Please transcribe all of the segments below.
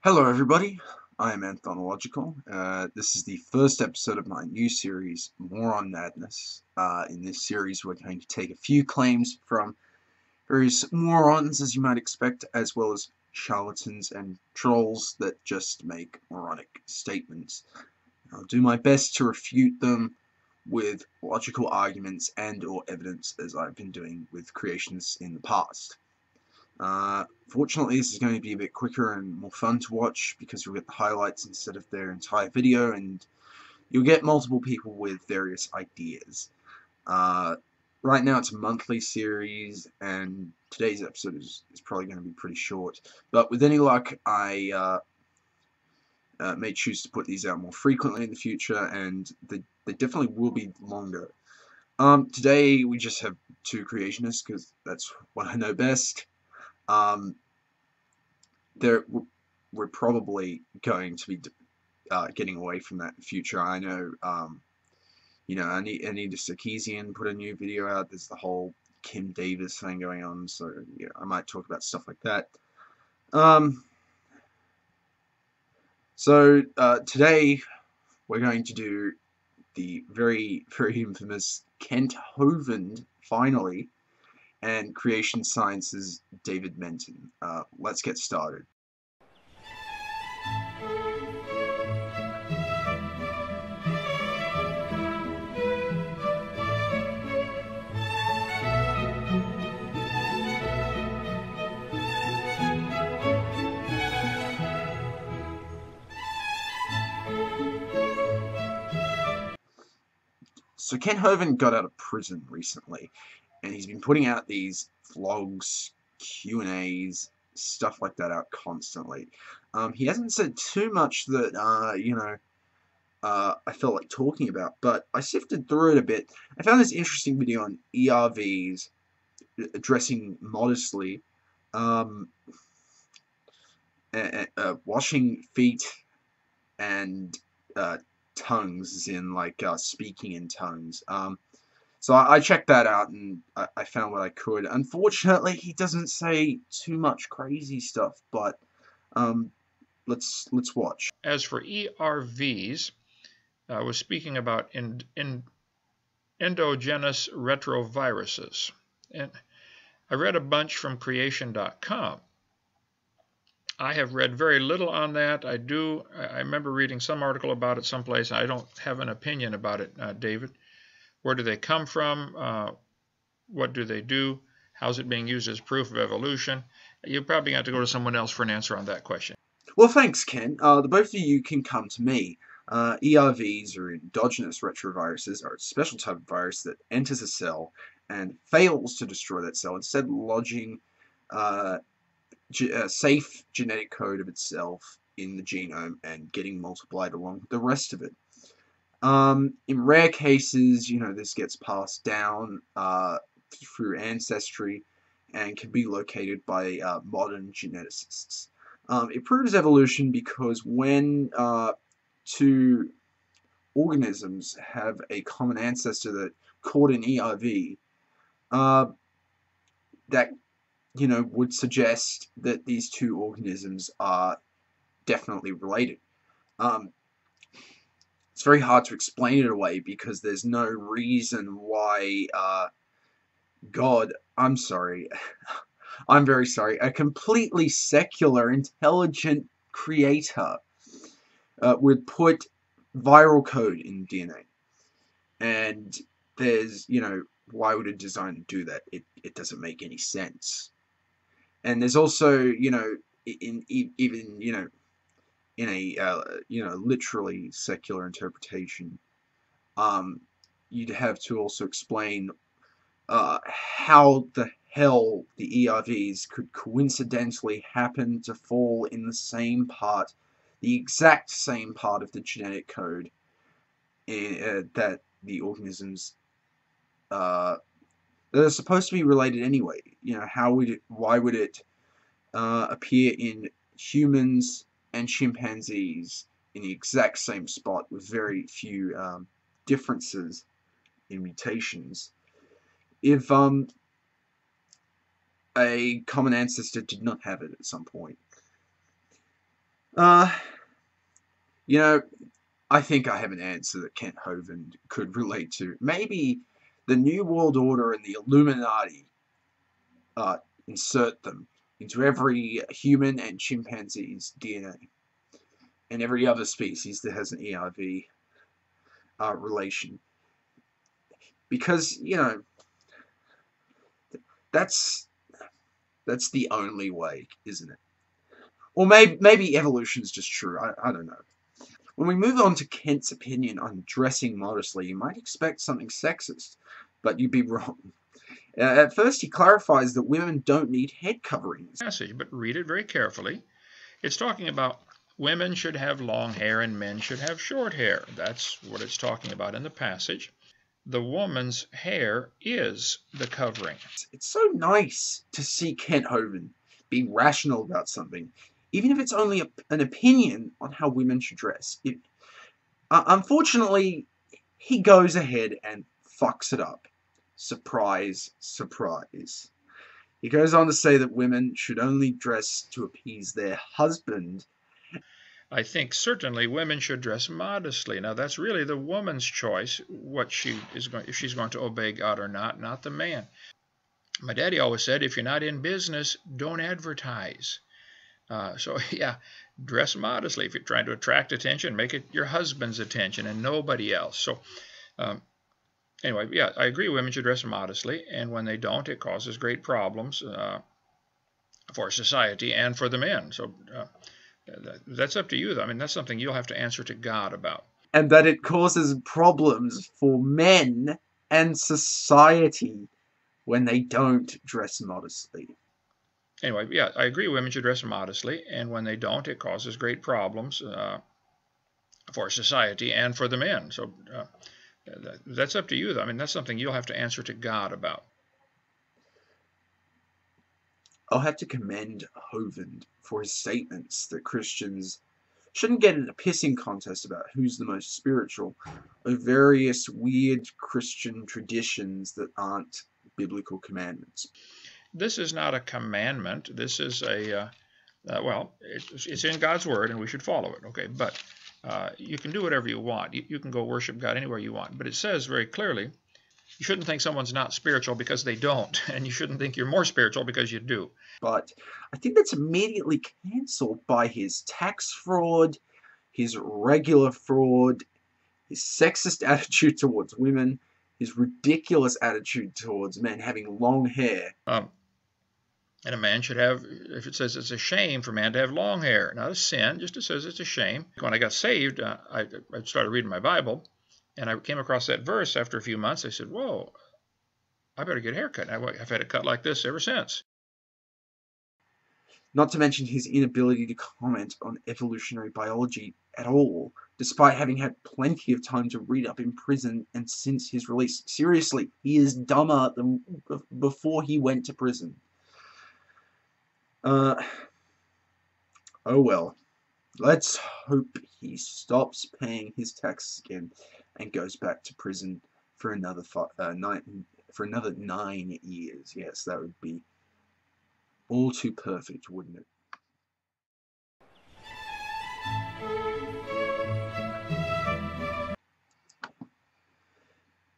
Hello everybody, I am Anthonological. This is the first episode of my new series, Moron Madness. In this series we're going to take a few claims from various morons, as you might expect, as well as charlatans and trolls that just make moronic statements. I'll do my best to refute them with logical arguments and or evidence, as I've been doing with creationists in the past. Fortunately, this is going to be a bit quicker and more fun to watch because you'll get the highlights instead of their entire video, and you'll get multiple people with various ideas. Right now it's a monthly series, and today's episode is probably going to be pretty short. But with any luck, I may choose to put these out more frequently in the future, and they definitely will be longer. Today we just have two creationists because that's what I know best. We're probably going to be getting away from that in the future. I know, you know, Anita Sarkeesian put a new video out. There's the whole Kim Davis thing going on, so yeah, I might talk about stuff like that. So today we're going to do the very, very infamous Kent Hovind, finally, and Creation Science's David Menton. Let's get started. So Kent Hovind got out of prison recently, and he's been putting out these vlogs, Q&As, stuff like that out constantly. He hasn't said too much that, you know, I felt like talking about, but I sifted through it a bit. I found this interesting video on ERVs, dressing modestly, washing feet, and tongues, as in like speaking in tongues. So I checked that out, and I found what I could. Unfortunately, he doesn't say too much crazy stuff, but let's watch. As for ERVs, I was speaking about endogenous retroviruses, and I read a bunch from creation.com. I have read very little on that. I remember reading some article about it someplace. I don't have an opinion about it, David. Where do they come from? What do they do? How's it being used as proof of evolution? You probably have to go to someone else for an answer on that question. Well, thanks, Ken. The both of you can come to me. ERVs, or endogenous retroviruses, are a special type of virus that enters a cell and fails to destroy that cell, instead lodging a safe genetic code of itself in the genome and getting multiplied along with the rest of it. In rare cases, you know, this gets passed down through ancestry and can be located by modern geneticists. It proves evolution because when two organisms have a common ancestor that caught an ERV, that, you know, would suggest that these two organisms are definitely related. It's very hard to explain it away because there's no reason why God, I'm sorry, I'm very sorry, a completely secular, intelligent creator would put viral code in DNA. And there's, you know, why would a designer do that? It doesn't make any sense. And there's also, you know, even, you know, in a, you know, literally secular interpretation, you'd have to also explain how the hell the ERVs could coincidentally happen to fall in the same part, the exact same part of the genetic code that the organisms that are supposed to be related anyway. You know, why would it appear in humans and chimpanzees in the exact same spot with very few differences in mutations if a common ancestor did not have it at some point? Uh, you know, I think I have an answer that Kent Hovind could relate to. Maybe the New World Order and the Illuminati uh, insert them into every human and chimpanzee's DNA and every other species that has an EIV relation. Because, that's that's the only way, isn't it? Or maybe evolution's just true. I don't know. When we move on to Kent's opinion on dressing modestly, you might expect something sexist, but you'd be wrong. At first, he clarifies that women don't need head coverings. Passage, but read it very carefully. It's talking about women should have long hair and men should have short hair. That's what it's talking about in the passage. The woman's hair is the covering. It's so nice to see Kent Hovind be rational about something, even if it's only an opinion on how women should dress. Unfortunately, he goes ahead and fucks it up. Surprise, surprise. He goes on to say that women should only dress to appease their husband. I think certainly women should dress modestly. Now that's really the woman's choice, what if she's going to obey God or not the man. My daddy always said, if you're not in business, don't advertise. So yeah, dress modestly. If you're trying to attract attention, make it your husband's attention and nobody else. So anyway, yeah, I agree women should dress modestly, and when they don't, it causes great problems for society and for the men. So that's up to you, though. I mean, that's something you'll have to answer to God about. And that it causes problems for men and society when they don't dress modestly. Anyway, yeah, I agree women should dress modestly, and when they don't, it causes great problems for society and for the men. So that's up to you, though. I mean, that's something you'll have to answer to God about. I'll have to commend Hovind for his statements that Christians shouldn't get in a pissing contest about who's the most spiritual, or various weird Christian traditions that aren't biblical commandments. This is not a commandment. This is well, it's in God's word, and we should follow it. Okay, but you can do whatever you want. You can go worship God anywhere you want. But it says very clearly, you shouldn't think someone's not spiritual because they don't, and you shouldn't think you're more spiritual because you do. But I think that's immediately cancelled by his tax fraud, his regular fraud, his sexist attitude towards women, his ridiculous attitude towards men having long hair. And a man should have, if it says it's a shame for a man to have long hair, not a sin, just it says it's a shame. When I got saved, I started reading my Bible, and I came across that verse after a few months. I said, whoa, I better get a haircut. I've had it cut like this ever since. Not to mention his inability to comment on evolutionary biology at all, despite having had plenty of time to read up in prison and since his release. Seriously, he is dumber than before he went to prison. Oh well. Let's hope he stops paying his taxes again and goes back to prison for another 9 years. Yes, that would be all too perfect, wouldn't it?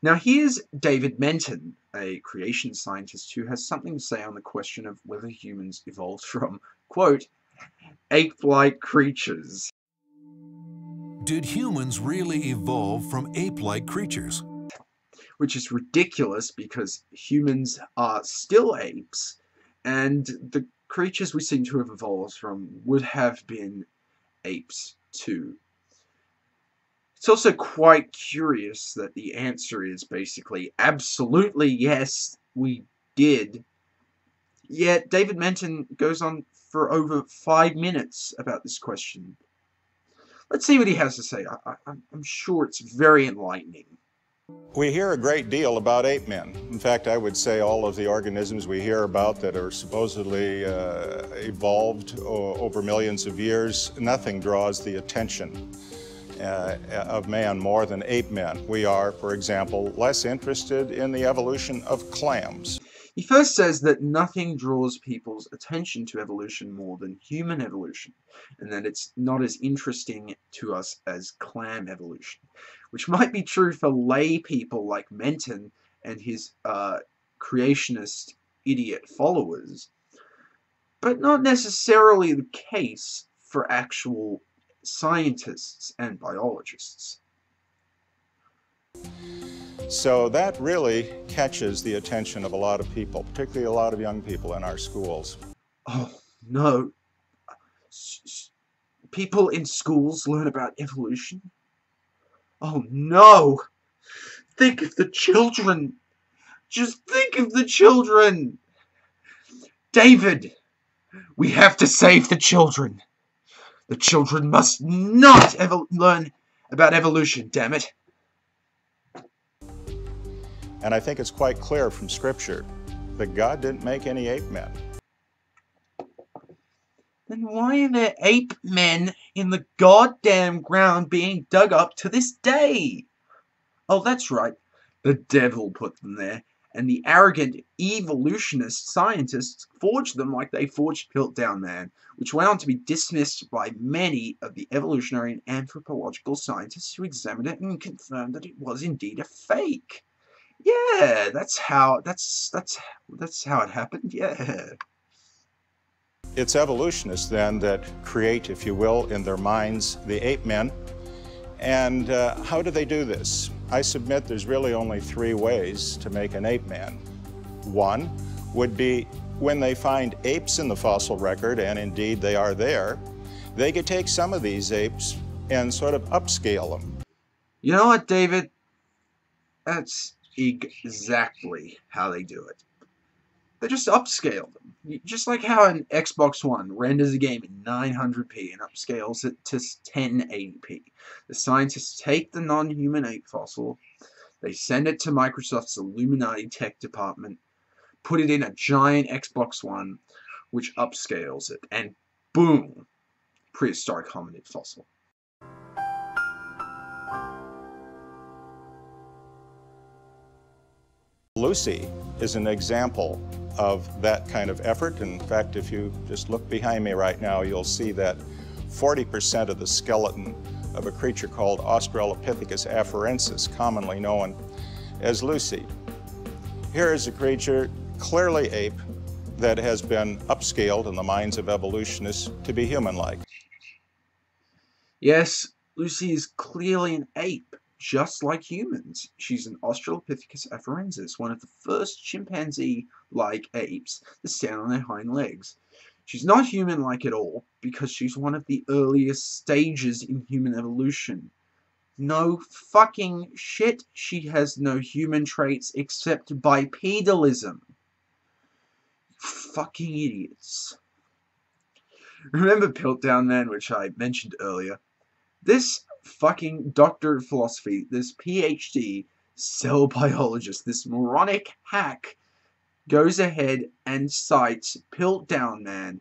Now here's David Menton, a creation scientist who has something to say on the question of whether humans evolved from, quote, ape-like creatures. Did humans really evolve from ape-like creatures? Which is ridiculous because humans are still apes, and the creatures we seem to have evolved from would have been apes too. It's also quite curious that the answer is basically absolutely yes, we did. Yet David Menton goes on for over 5 minutes about this question. Let's see what he has to say. I'm sure it's very enlightening. We hear a great deal about ape men. In fact, I would say all of the organisms we hear about that are supposedly evolved over millions of years, nothing draws the attention of man more than ape men. We are, for example, less interested in the evolution of clams. He first says that nothing draws people's attention to evolution more than human evolution, and that it's not as interesting to us as clam evolution, which might be true for lay people like Menton and his creationist idiot followers, but not necessarily the case for actual scientists and biologists. So that really catches the attention of a lot of people, particularly a lot of young people in our schools. Oh, no. People in schools learn about evolution? Oh, no. Think of the children. Just think of the children. David, we have to save the children. The children must not ever learn about evolution, damn it. And I think it's quite clear from Scripture that God didn't make any ape men. Then why are there ape men in the goddamn ground being dug up to this day? Oh, that's right. The devil put them there, and the arrogant evolutionist scientists forged them like they forged Piltdown Man, which went on to be dismissed by many of the evolutionary and anthropological scientists who examined it and confirmed that it was indeed a fake. Yeah, that's how it happened. Yeah. It's evolutionists then that create, if you will, in their minds, the ape men. And how do they do this? I submit there's really only three ways to make an ape man. One would be when they find apes in the fossil record, and indeed they are there, they could take some of these apes and sort of upscale them. You know what, David? That's exactly how they do it. They just upscale them. Just like how an Xbox One renders a game in 900p and upscales it to 1080p. The scientists take the non-human ape fossil, they send it to Microsoft's Illuminati tech department, put it in a giant Xbox One, which upscales it, and boom, prehistoric hominid fossil. Lucy is an example of that kind of effort. In fact, if you just look behind me right now, you'll see that 40% of the skeleton of a creature called Australopithecus afarensis, commonly known as Lucy. Here is a creature, clearly ape, that has been upscaled in the minds of evolutionists to be human-like. Yes, Lucy is clearly an ape, just like humans. She's an Australopithecus afarensis, one of the first chimpanzee-like apes to stand on their hind legs. She's not human-like at all, because she's one of the earliest stages in human evolution. No fucking shit, she has no human traits except bipedalism. Fucking idiots. Remember Piltdown Man, which I mentioned earlier? This fucking doctor of philosophy, this PhD cell biologist, this moronic hack, goes ahead and cites Piltdown Man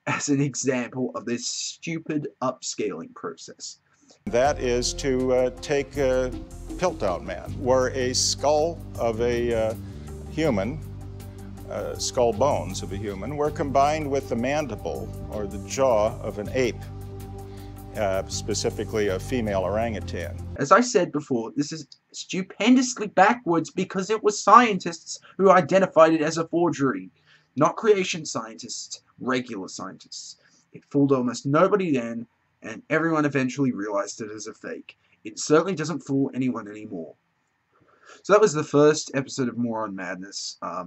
as an example of this stupid upscaling process. That is to take Piltdown Man, where a skull of a human, skull bones of a human, were combined with the mandible or the jaw of an ape. Specifically a female orangutan. As I said before, this is stupendously backwards because it was scientists who identified it as a forgery, not creation scientists, regular scientists. It fooled almost nobody then, and everyone eventually realized it as a fake. It certainly doesn't fool anyone anymore. So that was the first episode of Moron Madness. I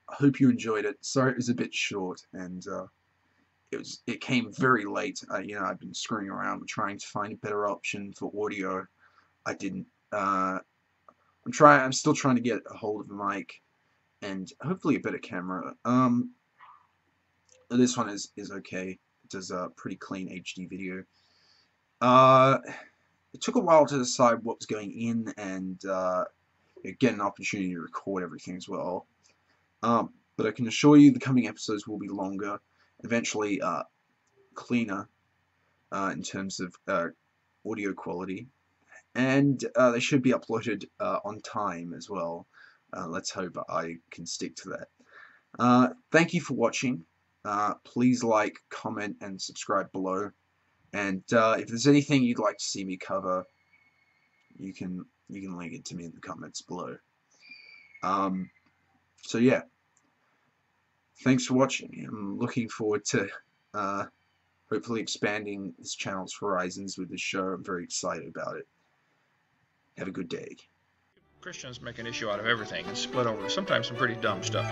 hope you enjoyed it. Sorry it was a bit short, and it came very late. I've been screwing around with trying to find a better option for audio. I didn't. I'm still trying to get a hold of a mic and hopefully a better camera. This one is okay. It does a pretty clean HD video. It took a while to decide what was going in and get an opportunity to record everything as well. But I can assure you the coming episodes will be longer. Eventually cleaner in terms of audio quality, and they should be uploaded on time as well. Let's hope I can stick to that. Thank you for watching. Please like, comment, and subscribe below. And if there's anything you'd like to see me cover, you can link it to me in the comments below. So yeah, thanks for watching. I'm looking forward to hopefully expanding this channel's horizons with this show. I'm very excited about it. Have a good day. Christians make an issue out of everything and split over sometimes some pretty dumb stuff.